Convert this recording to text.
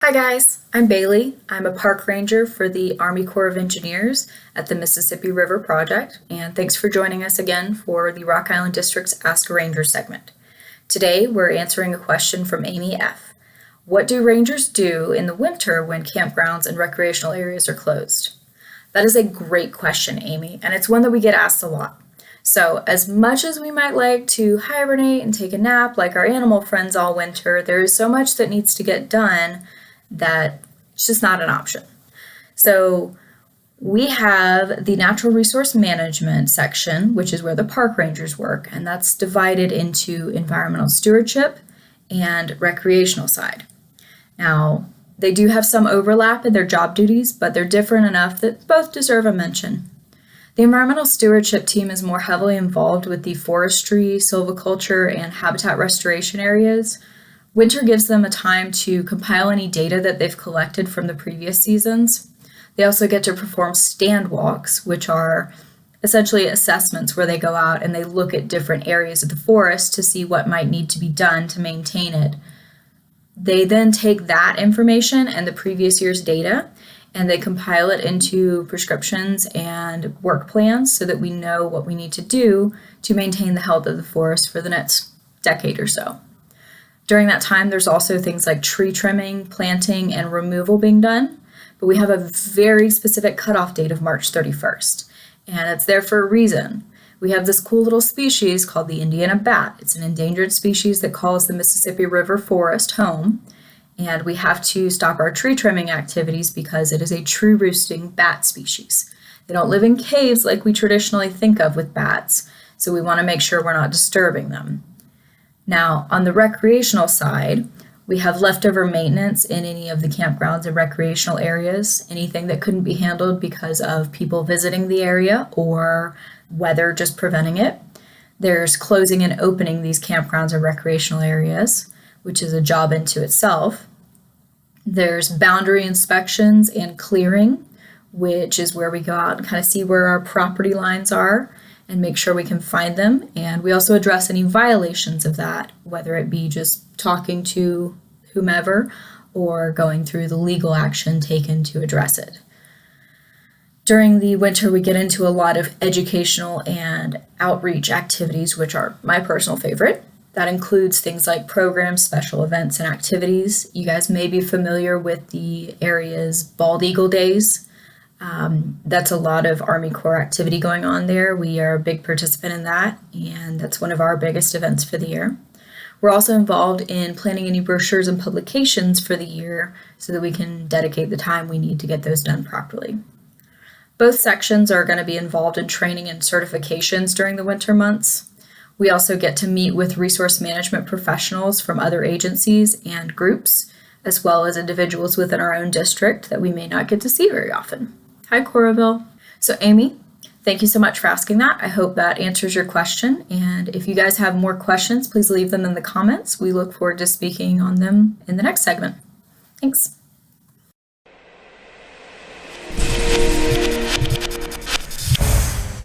Hi guys, I'm Bailey. I'm a park ranger for the Army Corps of Engineers at the Mississippi River Project, and thanks for joining us again for the Rock Island District's Ask a Ranger segment. Today we're answering a question from Amy F. What do rangers do in the winter when campgrounds and recreational areas are closed? That is a great question, Amy, and it's one that we get asked a lot. So as much as we might like to hibernate and take a nap like our animal friends all winter, there is so much that needs to get done that it's just not an option. So we have the natural resource management section, which is where the park rangers work, and that's divided into environmental stewardship and recreational side. Now, they do have some overlap in their job duties, but they're different enough that both deserve a mention. The environmental stewardship team is more heavily involved with the forestry, silviculture, and habitat restoration areas. Winter gives them a time to compile any data that they've collected from the previous seasons. They also get to perform stand walks, which are essentially assessments where they go out and they look at different areas of the forest to see what might need to be done to maintain it. They then take that information and the previous year's data and they compile it into prescriptions and work plans so that we know what we need to do to maintain the health of the forest for the next decade or so. During that time, there's also things like tree trimming, planting, and removal being done, but we have a very specific cutoff date of March 31st, and it's there for a reason. We have this cool little species called the Indiana bat. It's an endangered species that calls the Mississippi River forest home, and we have to stop our tree trimming activities because it is a tree roosting bat species. They don't live in caves like we traditionally think of with bats, so we want to make sure we're not disturbing them. Now, on the recreational side, we have leftover maintenance in any of the campgrounds and recreational areas, anything that couldn't be handled because of people visiting the area or weather just preventing it. There's closing and opening these campgrounds and recreational areas, which is a job into itself. There's boundary inspections and clearing, which is where we go out and kind of see where our property lines are and make sure we can find them. And we also address any violations of that, whether it be just talking to whomever or going through the legal action taken to address it. During the winter, we get into a lot of educational and outreach activities, which are my personal favorite. That includes things like programs, special events, and activities. You guys may be familiar with the area's Bald Eagle Days. That's a lot of Army Corps activity going on there. We are a big participant in that, and that's one of our biggest events for the year. We're also involved in planning any brochures and publications for the year so that we can dedicate the time we need to get those done properly. Both sections are going to be involved in training and certifications during the winter months. We also get to meet with resource management professionals from other agencies and groups, as well as individuals within our own district that we may not get to see very often. Hi, Coralville. So Amy, thank you so much for asking that. I hope that answers your question. And if you guys have more questions, please leave them in the comments. We look forward to speaking on them in the next segment. Thanks.